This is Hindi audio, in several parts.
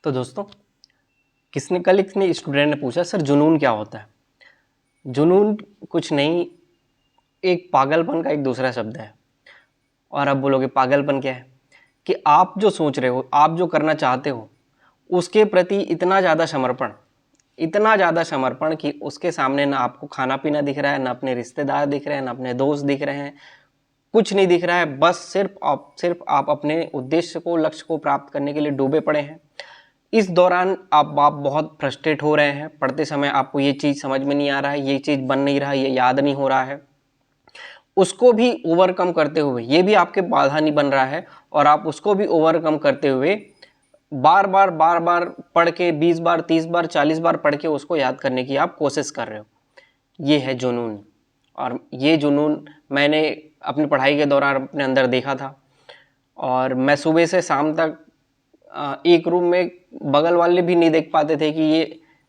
तो दोस्तों, कल एक स्टूडेंट ने पूछा, सर जुनून क्या होता है। जुनून कुछ नहीं, एक पागलपन का एक दूसरा शब्द है। और अब बोलोगे पागलपन क्या है? कि आप जो सोच रहे हो, आप जो करना चाहते हो, उसके प्रति इतना ज़्यादा समर्पण कि उसके सामने ना आपको खाना पीना दिख रहा है, ना अपने रिश्तेदार दिख रहे हैं, ना अपने दोस्त दिख रहे हैं, कुछ नहीं दिख रहा है। बस सिर्फ आप अपने उद्देश्य को, लक्ष्य को प्राप्त करने के लिए डूबे पड़े हैं। इस दौरान आप बहुत फ्रस्ट्रेट हो रहे हैं। पढ़ते समय आपको ये चीज़ समझ में नहीं आ रहा है, ये चीज़ बन नहीं रहा है, ये याद नहीं हो रहा है। उसको भी ओवरकम करते हुए, ये भी आपके बाधा नहीं बन रहा है, और आप उसको भी ओवरकम करते हुए बार बार पढ़ के 20 बार, 30 बार, 40 बार पढ़ के उसको याद करने की आप कोशिश कर रहे हो। ये है जुनून। और ये जुनून मैंने अपनी पढ़ाई के दौरान अपने अंदर देखा था। और मैं सुबह से शाम तक एक रूम में, बगल वाले भी नहीं देख पाते थे कि ये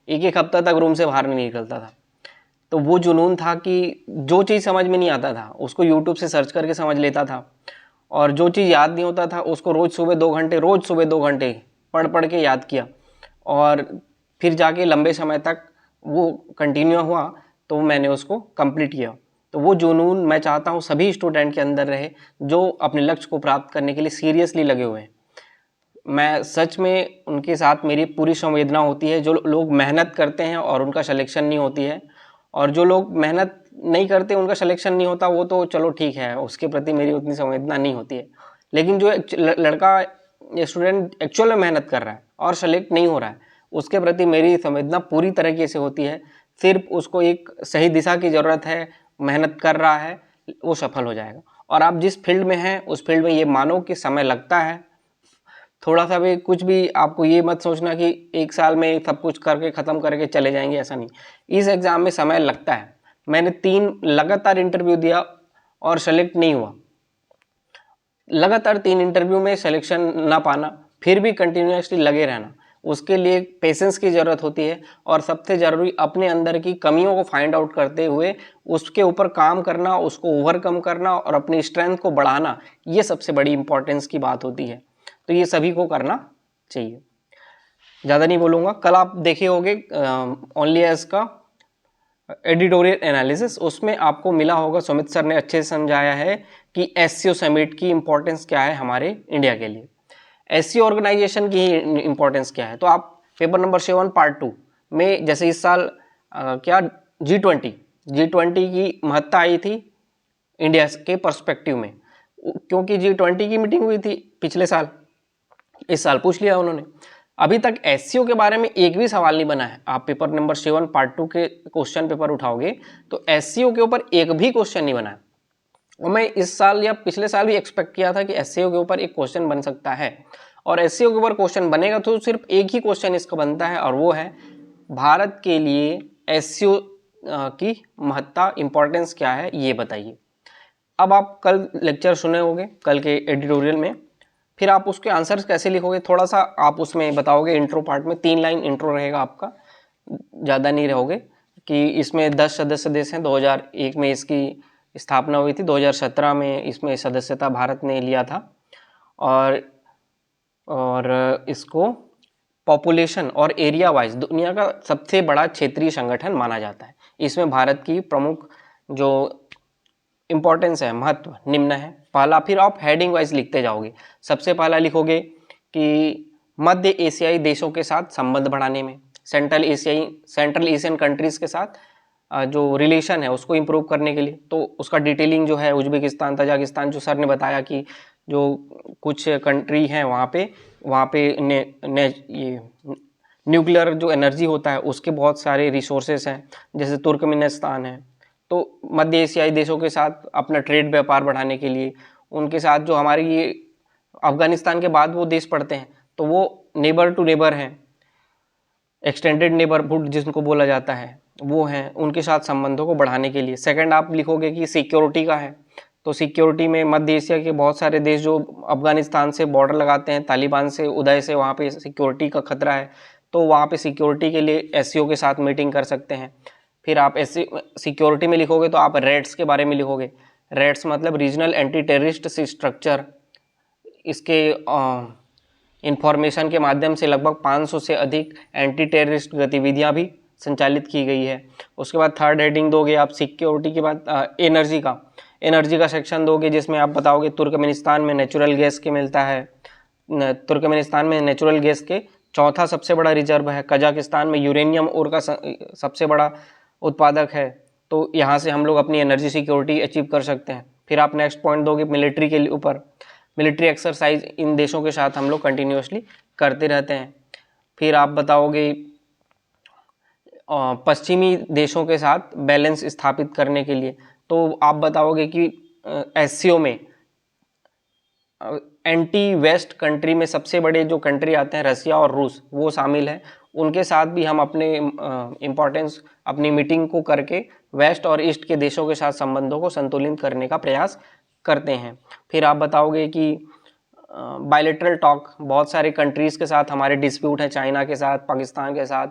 एक हफ्ता तक रूम से बाहर नहीं निकलता था। तो वो जुनून था कि जो चीज़ समझ में नहीं आता था उसको यूट्यूब से सर्च करके समझ लेता था, और जो चीज़ याद नहीं होता था उसको रोज़ सुबह 2 घंटे पढ़ पढ़ के याद किया। और फिर जाके लंबे समय तक वो कंटिन्यू हुआ, तो मैंने उसको कंप्लीट किया। तो वो जुनून मैं चाहता हूँ सभी स्टूडेंट के अंदर रहे, जो अपने लक्ष्य को प्राप्त करने के लिए सीरियसली लगे हुए हैं। मैं सच में उनके साथ मेरी पूरी संवेदना होती है। जो लोग मेहनत करते हैं और उनका सिलेक्शन नहीं होती है, और जो लोग मेहनत नहीं करते उनका सिलेक्शन नहीं होता, वो तो चलो ठीक है, उसके प्रति मेरी उतनी संवेदना नहीं होती है। लेकिन जो लड़का या स्टूडेंट एक्चुअल में मेहनत कर रहा है और सेलेक्ट नहीं हो रहा है, उसके प्रति मेरी संवेदना पूरी तरीके से होती है। सिर्फ उसको एक सही दिशा की ज़रूरत है, मेहनत कर रहा है, वो सफल हो जाएगा। और आप जिस फील्ड में हैं उस फील्ड में ये मानो कि समय लगता है। थोड़ा सा भी कुछ भी आपको ये मत सोचना कि एक साल में सब कुछ करके ख़त्म करके चले जाएंगे, ऐसा नहीं। इस एग्ज़ाम में समय लगता है। मैंने 3 लगातार इंटरव्यू दिया और सेलेक्ट नहीं हुआ। लगातार 3 इंटरव्यू में सिलेक्शन ना पाना, फिर भी कंटिन्यूसली लगे रहना, उसके लिए पेशेंस की ज़रूरत होती है। और सबसे ज़रूरी अपने अंदर की कमियों को फाइंड आउट करते हुए उसके ऊपर काम करना, उसको ओवरकम करना और अपनी स्ट्रेंथ को बढ़ाना, ये सबसे बड़ी इंपॉर्टेंस की बात होती है। तो ये सभी को करना चाहिए। ज़्यादा नहीं बोलूँगा। कल आप देखे होंगे ओनली एज का एडिटोरियल एनालिसिस, उसमें आपको मिला होगा, सुमित सर ने अच्छे से समझाया है कि एससीओ समिट की इंपॉर्टेंस क्या है हमारे इंडिया के लिए, एससीओ ऑर्गेनाइजेशन की इंपॉर्टेंस क्या है। तो आप पेपर नंबर 7 पार्ट 2 में, जैसे इस साल क्या G20 की महत्ता आई थी इंडिया के पर्सपेक्टिव में, क्योंकि G20 की मीटिंग हुई थी पिछले साल, इस साल पूछ लिया उन्होंने। अभी तक एससीओ के बारे में एक भी सवाल नहीं बना है। आप पेपर नंबर 7 पार्ट 2 के क्वेश्चन पेपर उठाओगे तो एससीओ के ऊपर एक भी क्वेश्चन नहीं बना है। और मैं इस साल या पिछले साल भी एक्सपेक्ट किया था कि एससीओ के ऊपर एक क्वेश्चन बन सकता है, और एससीओ के ऊपर क्वेश्चन बनेगा तो सिर्फ एक ही क्वेश्चन इसका बनता है, और वो है भारत के लिए एससीओ की महत्ता, इंपॉर्टेंस क्या है, ये बताइए। अब आप कल लेक्चर सुने होंगे, कल के एडिटोरियल में, फिर आप उसके आंसर्स कैसे लिखोगे, थोड़ा सा आप उसमें बताओगे। इंट्रो पार्ट में 3 लाइन इंट्रो रहेगा आपका, ज़्यादा नहीं रहोगे। कि इसमें 10 सदस्य देश हैं, 2001 में इसकी स्थापना हुई थी, 2017 में इसमें सदस्यता भारत ने लिया था, और इसको पॉपुलेशन और एरिया वाइज दुनिया का सबसे बड़ा क्षेत्रीय संगठन माना जाता है। इसमें भारत की प्रमुख जो इंपॉर्टेंस है, महत्व निम्न है। पहला, फिर आप हेडिंग वाइज लिखते जाओगे। सबसे पहला लिखोगे कि मध्य एशियाई देशों के साथ संबंध बढ़ाने में, सेंट्रल एशियन कंट्रीज के साथ जो रिलेशन है उसको इम्प्रूव करने के लिए। तो उसका डिटेलिंग जो है, उज्बेकिस्तान, तजाकिस्तान, जो सर ने बताया कि जो कुछ कंट्री हैं वहाँ पे ये न्यूक्लियर जो एनर्जी होता है उसके बहुत सारे रिसोर्सेस हैं, जैसे तुर्कमेनिस्तान है। तो मध्य एशियाई देशों के साथ अपना ट्रेड व्यापार बढ़ाने के लिए, उनके साथ जो हमारी ये अफगानिस्तान के बाद वो देश पड़ते हैं, तो वो नेबर टू नेबर हैं, एक्सटेंडेड नेबरहुड जिनको बोला जाता है, वो हैं, उनके साथ संबंधों को बढ़ाने के लिए। सेकंड आप लिखोगे कि सिक्योरिटी का है। तो सिक्योरिटी में मध्य एशिया के बहुत सारे देश जो अफगानिस्तान से बॉर्डर लगाते हैं, तालिबान से उदय से वहाँ पे सिक्योरिटी का खतरा है, तो वहाँ पे सिक्योरिटी के लिए एससीओ के साथ मीटिंग कर सकते हैं। फिर आप सिक्योरिटी में लिखोगे तो आप रेड्स के बारे में लिखोगे। रेड्स मतलब रीजनल एंटी टेररिस्ट स्ट्रक्चर, इसके इंफॉर्मेशन के माध्यम से लगभग 500 से अधिक एंटी टेररिस्ट गतिविधियां भी संचालित की गई है। उसके बाद थर्ड हेडिंग दोगे आप सिक्योरिटी के बाद एनर्जी का सेक्शन दोगे, जिसमें आप बताओगे तुर्कमेनिस्तान में नेचुरल गैस के मिलता है, तुर्कमेनिस्तान में नेचुरल गैस के चौथा सबसे बड़ा रिजर्व है, कजाकिस्तान में यूरेनियम ओर का सबसे बड़ा उत्पादक है, तो यहाँ से हम लोग अपनी एनर्जी सिक्योरिटी अचीव कर सकते हैं। फिर आप नेक्स्ट पॉइंट दोगे मिलिट्री के ऊपर, मिलिट्री एक्सरसाइज इन देशों के साथ हम लोग कंटिन्यूसली करते रहते हैं। फिर आप बताओगे पश्चिमी देशों के साथ बैलेंस स्थापित करने के लिए, तो आप बताओगे कि एससीओ में एंटी वेस्ट कंट्री में सबसे बड़े जो कंट्री आते हैं रसिया और रूस, वो शामिल है, उनके साथ भी हम अपने इम्पोर्टेंस अपनी मीटिंग को करके वेस्ट और ईस्ट के देशों के साथ संबंधों को संतुलित करने का प्रयास करते हैं। फिर आप बताओगे कि बायलैटरल टॉक, बहुत सारे कंट्रीज़ के साथ हमारे डिस्प्यूट हैं, चाइना के साथ, पाकिस्तान के साथ,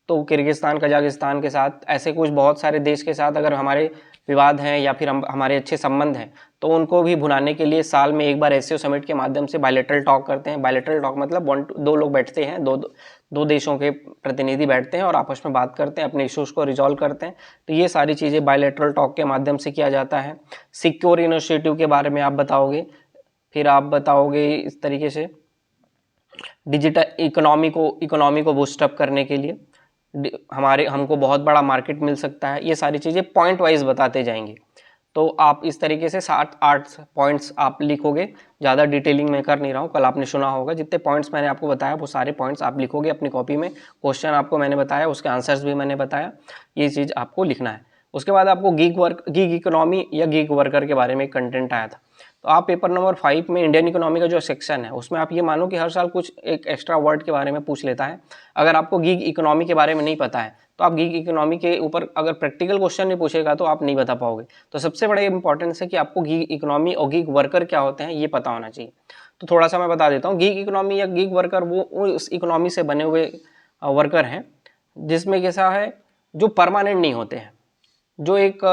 तो किर्गिस्तान कजाकिस्तान के साथ, ऐसे कुछ बहुत सारे देश के साथ अगर हमारे विवाद हैं या फिर हमारे अच्छे संबंध हैं, तो उनको भी भुनाने के लिए साल में एक बार एससीओ समिट के माध्यम से बायलैटरल टॉक करते हैं। बायलैटरल टॉक मतलब दो लोग बैठते हैं, दो देशों के प्रतिनिधि बैठते हैं और आपस में बात करते हैं, अपने इश्यूज़ को रिजॉल्व करते हैं। तो ये सारी चीज़ें बायलैटरल टॉक के माध्यम से किया जाता है। सिक्योर इनिशिएटिव के बारे में आप बताओगे। फिर आप बताओगे इस तरीके से डिजिटल इकोनॉमी को बूस्टअप करने के लिए हमको बहुत बड़ा मार्केट मिल सकता है। ये सारी चीज़ें पॉइंट वाइज बताते जाएंगे। तो आप इस तरीके से 7-8 पॉइंट्स आप लिखोगे, ज़्यादा डिटेलिंग में कर नहीं रहा हूँ, कल आपने सुना होगा, जितने पॉइंट्स मैंने आपको बताया वो सारे पॉइंट्स आप लिखोगे अपनी कॉपी में। क्वेश्चन आपको मैंने बताया, उसके आंसर्स भी मैंने बताया, ये चीज़ आपको लिखना है। उसके बाद आपको गीग इकोनॉमी या गीग वर्कर के बारे में कंटेंट आया था, तो आप पेपर नंबर 5 में इंडियन इकोनॉमी का जो सेक्शन है उसमें आप ये मानो कि हर साल कुछ एक एक्स्ट्रा वर्ड के बारे में पूछ लेता है। अगर आपको गीग इकोनॉमी के बारे में नहीं पता है तो आप गीग इकोनॉमी के ऊपर अगर प्रैक्टिकल क्वेश्चन नहीं पूछेगा तो आप नहीं बता पाओगे। तो सबसे बड़ा इंपॉर्टेंस है कि आपको गीग इकोनॉमी और गीग वर्कर क्या होते हैं ये पता होना चाहिए। तो थोड़ा सा मैं बता देता हूँ। गीग इकोनॉमी या गीग वर्कर वो उस इकोनॉमी से बने हुए वर्कर हैं जिसमें कैसा है, जो परमानेंट नहीं होते हैं, जो एक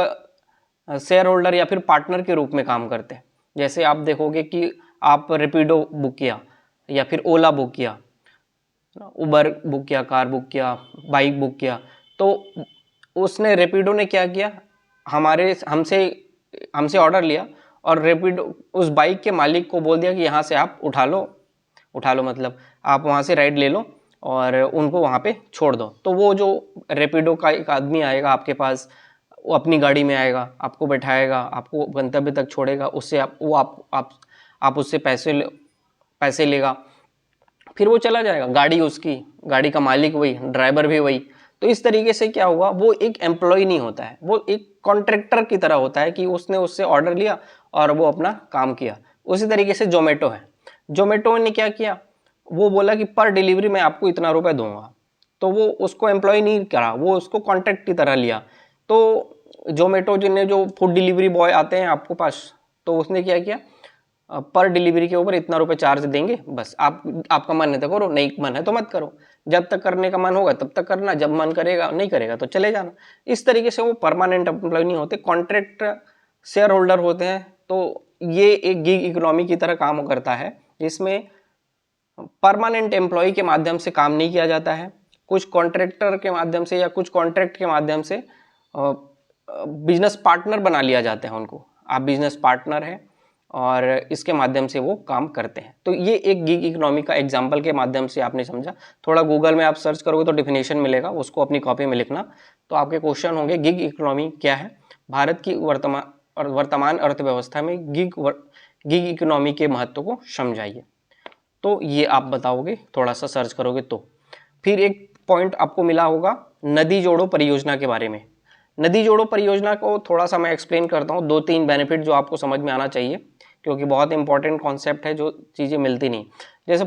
शेयर होल्डर या फिर पार्टनर के रूप में काम करते हैं। जैसे आप देखोगे कि आप रैपिडो बुक किया या फिर ओला बुक किया, उबर बुक किया, कार बुक किया, बाइक बुक किया, तो उसने रैपिडो ने क्या किया, हमसे ऑर्डर लिया और रैपिडो उस बाइक के मालिक को बोल दिया कि यहाँ से आप उठा लो मतलब आप वहाँ से राइड ले लो और उनको वहाँ पे छोड़ दो। तो वो जो रैपिडो का एक आदमी आएगा आपके पास, वो अपनी गाड़ी में आएगा, आपको बैठाएगा, आपको गंतव्य तक छोड़ेगा, उससे आप उससे पैसे लेगा, फिर वो चला जाएगा। गाड़ी उसकी, गाड़ी का मालिक वही, ड्राइवर भी वही। तो इस तरीके से क्या हुआ, वो एक एम्प्लॉय नहीं होता है, वो एक कॉन्ट्रैक्टर की तरह होता है कि उसने उससे ऑर्डर लिया और वो अपना काम किया। उसी तरीके से जोमेटो है। जोमेटो ने क्या किया, वो बोला कि पर डिलीवरी मैं आपको इतना रुपए दूंगा, तो वो उसको एम्प्लॉय नहीं करा, वो उसको कॉन्ट्रैक्ट की तरह लिया। तो जोमेटो जिन्हें जो फूड डिलीवरी बॉय आते हैं आपको पास, तो उसने क्या किया, पर डिलीवरी के ऊपर इतना रुपए चार्ज देंगे, बस आपका मन है तो करो, नहीं मन है तो मत करो, जब तक करने का मन होगा तब तक करना, जब मन करेगा नहीं करेगा तो चले जाना। इस तरीके से वो परमानेंट एम्प्लॉय नहीं होते, कॉन्ट्रैक्ट शेयर होल्डर होते हैं। तो ये एक गिग इकोनॉमी की तरह काम करता है जिसमें परमानेंट एम्प्लॉय के माध्यम से काम नहीं किया जाता है, कुछ कॉन्ट्रैक्टर के माध्यम से या कुछ कॉन्ट्रैक्ट के माध्यम से बिजनेस पार्टनर बना लिया जाता है उनको। आप बिजनेस पार्टनर हैं और इसके माध्यम से वो काम करते हैं। तो ये एक गिग इकोनॉमी का एग्जाम्पल के माध्यम से आपने समझा। थोड़ा गूगल में आप सर्च करोगे तो डिफिनेशन मिलेगा, उसको अपनी कॉपी में लिखना। तो आपके क्वेश्चन होंगे गिग इकोनॉमी क्या है, भारत की वर्तमान अर्थव्यवस्था में गिग इकोनॉमी के महत्व को समझाइए। तो ये आप बताओगे, थोड़ा सा सर्च करोगे तो। फिर एक पॉइंट आपको मिला होगा नदी जोड़ो परियोजना के बारे में। नदी जोड़ो परियोजना को थोड़ा सा मैं एक्सप्लेन करता हूँ, 2-3 बेनिफिट जो आपको समझ में आना चाहिए, क्योंकि बहुत इंपॉर्टेंट कॉन्सेप्ट है, जो चीज़ें मिलती नहीं। जैसे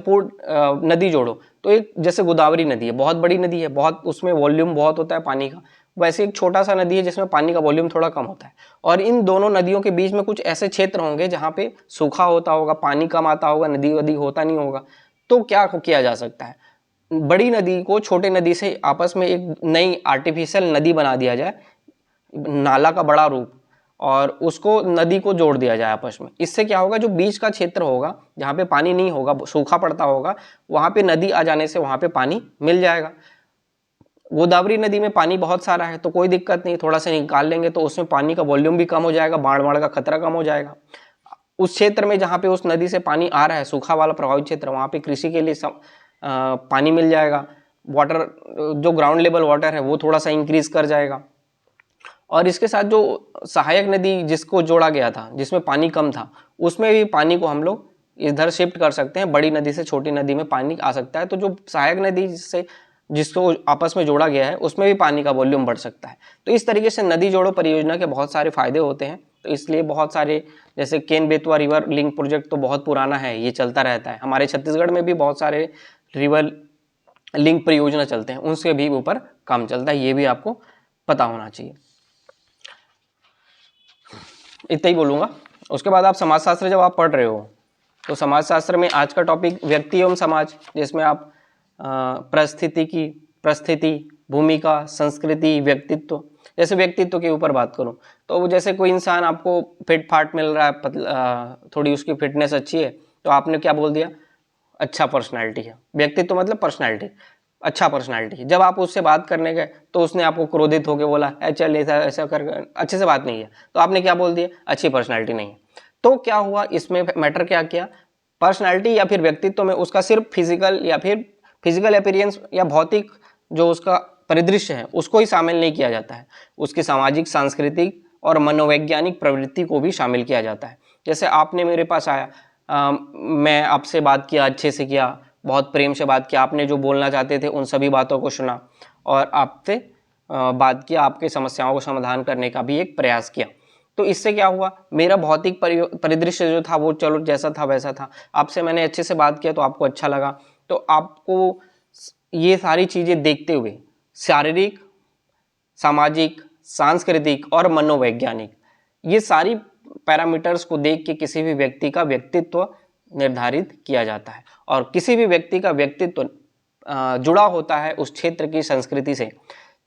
नदी जोड़ो, तो एक जैसे गोदावरी नदी है, बहुत बड़ी नदी है, बहुत उसमें वॉल्यूम बहुत होता है पानी का। वैसे एक छोटा सा नदी है जिसमें पानी का वॉल्यूम थोड़ा कम होता है, और इन दोनों नदियों के बीच में कुछ ऐसे क्षेत्र होंगे जहाँ पे सूखा होता होगा, पानी कम आता होगा, नदी वदी होता नहीं होगा। तो क्या किया जा सकता है, बड़ी नदी को छोटे नदी से आपस में एक नई आर्टिफिशियल नदी बना दिया जाए, नाला का बड़ा रूप, और उसको नदी को जोड़ दिया जाए आपस में। इससे क्या होगा, जो बीच का क्षेत्र होगा जहाँ पे पानी नहीं होगा, सूखा पड़ता होगा, वहाँ पे नदी आ जाने से वहाँ पे पानी मिल जाएगा। गोदावरी नदी में पानी बहुत सारा है तो कोई दिक्कत नहीं, थोड़ा सा निकाल लेंगे तो उसमें पानी का वॉल्यूम भी कम हो जाएगा, बाढ़ का खतरा कम हो जाएगा। उस क्षेत्र में जहाँ पे उस नदी से पानी आ रहा है, सूखा वाला प्रभावित क्षेत्र, वहाँ पे कृषि के लिए पानी मिल जाएगा। वाटर, जो ग्राउंड लेवल वाटर है वो थोड़ा सा इंक्रीज कर जाएगा। और इसके साथ जो सहायक नदी जिसको जोड़ा गया था, जिसमें पानी कम था, उसमें भी पानी को हम लोग इधर शिफ्ट कर सकते हैं। बड़ी नदी से छोटी नदी में पानी आ सकता है, तो जो सहायक नदी से जिसको आपस में जोड़ा गया है उसमें भी पानी का वॉल्यूम बढ़ सकता है। तो इस तरीके से नदी जोड़ो परियोजना के बहुत सारे फायदे होते हैं। तो इसलिए बहुत सारे, जैसे Ken Betwa river link project तो बहुत पुराना है, ये चलता रहता है। हमारे छत्तीसगढ़ में भी बहुत सारे रिवर लिंक परियोजना चलते हैं, उनसे भी ऊपर काम चलता है, ये भी आपको पता होना चाहिए। इतना ही बोलूँगा। उसके बाद आप समाजशास्त्र जब आप पढ़ रहे हो तो समाजशास्त्र में आज का टॉपिक व्यक्ति एवं समाज, जिसमें आप परिस्थिति, भूमिका, संस्कृति, व्यक्तित्व। जैसे व्यक्तित्व के ऊपर बात करूं तो जैसे कोई इंसान आपको फिट फाट मिल रहा है, थोड़ी उसकी फिटनेस अच्छी है, तो आपने क्या बोल दिया, अच्छा पर्सनालिटी है। व्यक्तित्व मतलब पर्सनालिटी, अच्छा पर्सनालिटी। जब आप उससे बात करने गए तो उसने आपको क्रोधित होकर बोला चल ऐसा ऐसा कर, अच्छे से बात नहीं है, तो आपने क्या बोल दिया, अच्छी पर्सनालिटी नहीं है। तो क्या हुआ, इसमें मैटर क्या किया, पर्सनालिटी या फिर व्यक्तित्व में उसका सिर्फ फिजिकल अपीयरेंस या भौतिक जो उसका परिदृश्य है उसको ही शामिल नहीं किया जाता है, उसकी सामाजिक, सांस्कृतिक और मनोवैज्ञानिक प्रवृत्ति को भी शामिल किया जाता है। जैसे आपने मेरे पास आया, मैं आपसे बात किया, अच्छे से किया, बहुत प्रेम से बात किया, आपने जो बोलना चाहते थे उन सभी बातों को सुना और आपसे बात किया, आपके समस्याओं को समाधान करने का भी एक प्रयास किया। तो इससे क्या हुआ, मेरा भौतिक परिदृश्य जो था वो चलो जैसा था वैसा था, आपसे मैंने अच्छे से बात किया तो आपको अच्छा लगा। तो आपको ये सारी चीज़ें देखते हुए शारीरिक, सामाजिक, सांस्कृतिक और मनोवैज्ञानिक, ये सारी पैरामीटर्स को देख के किसी भी व्यक्ति का व्यक्तित्व निर्धारित किया जाता है। और किसी भी व्यक्ति का व्यक्तित्व जुड़ा होता है उस क्षेत्र की संस्कृति से।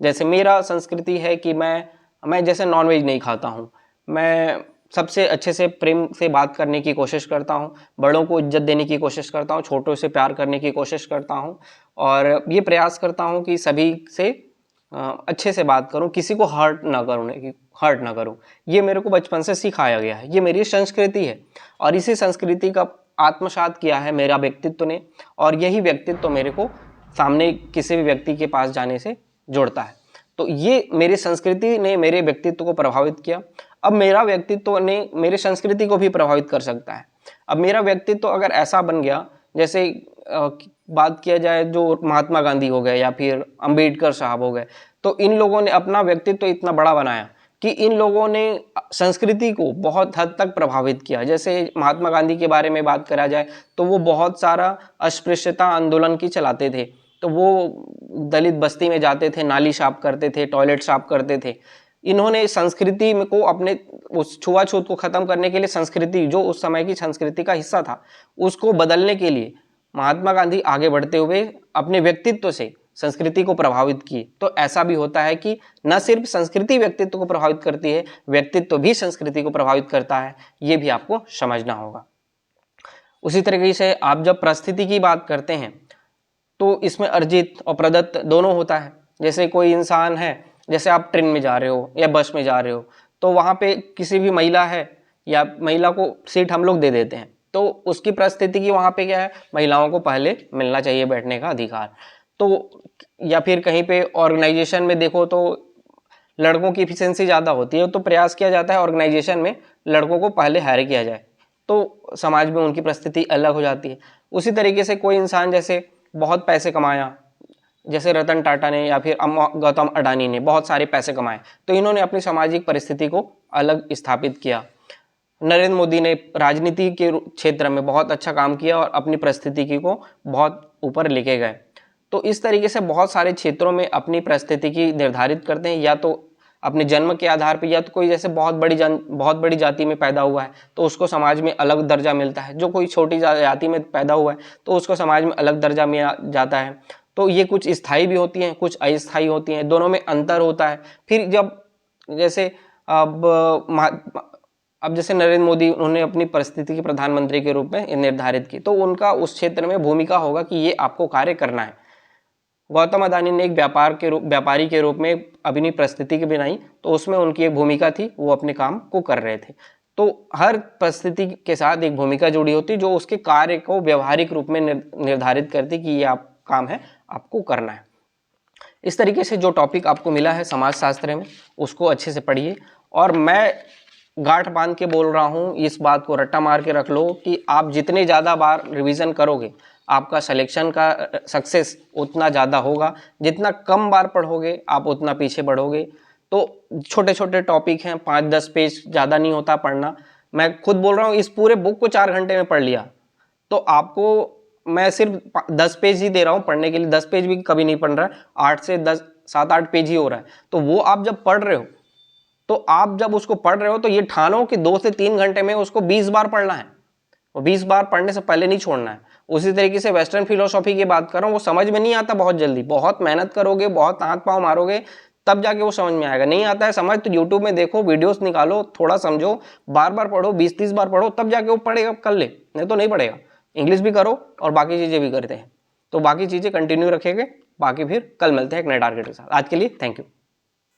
जैसे मेरा संस्कृति है कि मैं जैसे नॉनवेज नहीं खाता हूँ, मैं सबसे अच्छे से प्रेम से बात करने की कोशिश करता हूँ, बड़ों को इज्जत देने की कोशिश करता हूँ, छोटों से प्यार करने की कोशिश करता हूँ और ये प्रयास करता हूँ कि सभी से अच्छे से बात करूँ, किसी को हर्ट ना करूँ। ये मेरे को बचपन से सिखाया गया है, ये मेरी संस्कृति है और इसी संस्कृति का आत्मसात किया है मेरा व्यक्तित्व ने, और यही व्यक्तित्व मेरे को सामने किसी भी व्यक्ति के पास जाने से जोड़ता है। तो ये मेरी संस्कृति ने मेरे व्यक्तित्व को प्रभावित किया। अब मेरा व्यक्तित्व ने मेरी संस्कृति को भी प्रभावित कर सकता है। अब मेरा व्यक्तित्व अगर ऐसा बन गया, जैसे बात किया जाए जो महात्मा गांधी हो गए या फिर अंबेडकर साहब हो गए, तो इन लोगों ने अपना व्यक्तित्व इतना बड़ा बनाया कि इन लोगों ने संस्कृति को बहुत हद तक प्रभावित किया। जैसे महात्मा गांधी के बारे में बात करा जाए तो वो बहुत सारा अस्पृश्यता आंदोलन की चलाते थे। तो वो दलित बस्ती में जाते थे, नाली साफ करते थे, टॉयलेट साफ करते थे। इन्होंने संस्कृति में को अपने उस छुआछूत को खत्म करने के लिए, संस्कृति जो उस समय की संस्कृति का हिस्सा था उसको बदलने के लिए महात्मा गांधी आगे बढ़ते हुए अपने व्यक्तित्व से संस्कृति को प्रभावित किए। तो ऐसा भी होता है कि न सिर्फ संस्कृति व्यक्तित्व को प्रभावित करती है, व्यक्तित्व भी संस्कृति को प्रभावित करता है, ये भी आपको समझना होगा। उसी तरीके से आप जब परिस्थिति की बात करते हैं तो इसमें अर्जित और प्रदत्त दोनों होता है। जैसे कोई इंसान है, जैसे आप ट्रेन में जा रहे हो या बस में जा रहे हो, तो वहाँ पे किसी भी महिला है या महिला को सीट हम लोग दे देते हैं, तो उसकी परिस्थिति की वहाँ पे क्या है, महिलाओं को पहले मिलना चाहिए बैठने का अधिकार। तो या फिर कहीं पे ऑर्गेनाइजेशन में देखो तो लड़कों की एफिशिएंसी ज़्यादा होती है, तो प्रयास किया जाता है ऑर्गेनाइजेशन में लड़कों को पहले हायर किया जाए, तो समाज में उनकी परिस्थिति अलग हो जाती है। उसी तरीके से कोई इंसान जैसे बहुत पैसे कमाया, जैसे रतन टाटा ने या फिर गौतम अडानी ने बहुत सारे पैसे कमाए, तो इन्होंने अपनी सामाजिक परिस्थिति को अलग स्थापित किया। नरेंद्र मोदी ने राजनीति के क्षेत्र में बहुत अच्छा काम किया और अपनी परिस्थिति को बहुत ऊपर लेके गए। तो इस तरीके से बहुत सारे क्षेत्रों में अपनी परिस्थिति निर्धारित करते हैं, या तो अपने जन्म के आधार पर, या तो कोई जैसे बहुत बड़ी जाति में पैदा हुआ है तो उसको समाज में अलग दर्जा मिलता है, जो कोई छोटी जाति में पैदा हुआ है तो उसको समाज में अलग दर्जा मिल जाता है। तो ये कुछ स्थायी भी होती हैं, कुछ अस्थायी होती हैं, दोनों में अंतर होता है। फिर जब जैसे अब जैसे नरेंद्र मोदी, उन्होंने अपनी परिस्थिति के प्रधानमंत्री के रूप में निर्धारित की, तो उनका उस क्षेत्र में भूमिका होगा कि ये आपको कार्य करना है। गौतम अदानी ने एक व्यापारी के रूप में अपनी परिस्थिति की बनाई, तो उसमें उनकी एक भूमिका थी, वो अपने काम को कर रहे थे। तो हर परिस्थिति के साथ एक भूमिका जुड़ी होती जो उसके कार्य को व्यवहारिक रूप में निर्धारित करती कि ये आप काम है, आपको करना है। इस तरीके से जो टॉपिक आपको मिला है समाजशास्त्र में, उसको अच्छे से पढ़िए। और मैं गांठ बांध के बोल रहा हूँ, इस बात को रट्टा मार के रख लो कि आप जितने ज़्यादा बार रिवीजन करोगे, आपका सिलेक्शन का सक्सेस उतना ज़्यादा होगा। जितना कम बार पढ़ोगे, आप उतना पीछे बढ़ोगे। तो छोटे छोटे टॉपिक हैं, 5-10 पेज, ज़्यादा नहीं होता पढ़ना। मैं खुद बोल रहा हूँ, इस पूरे बुक को 4 घंटे में पढ़ लिया, तो आपको मैं सिर्फ 10 पेज ही दे रहा हूँ पढ़ने के लिए। 10 पेज भी कभी नहीं पढ़ रहा है, 8 से 10, 7-8 पेज ही हो रहा है। तो वो आप जब पढ़ रहे हो, तो आप जब उसको पढ़ रहे हो तो ये ठानो कि 2 से 3 घंटे में उसको 20 बार पढ़ना है, और 20 बार पढ़ने से पहले नहीं छोड़ना है। उसी तरीके से वेस्टर्न फिलोसॉफी की बात कर रहा हूँ, वो समझ में नहीं आता बहुत जल्दी। बहुत मेहनत करोगे, बहुत हाथ पाँव मारोगे, तब जाके वो समझ में आएगा। नहीं आता है समझ, तो यूट्यूब में देखो, वीडियोस निकालो, थोड़ा समझो, बार बार पढ़ो, 20-30 बार पढ़ो, तब जाके वो पढ़ेगा, कर ले, नहीं तो नहीं पढ़ेगा। इंग्लिश भी करो और बाकी चीज़ें भी करते हैं, तो बाकी चीज़ें कंटिन्यू रखेंगे। बाकी फिर कल मिलते हैं एक नए टारगेट के साथ। आज के लिए थैंक यू।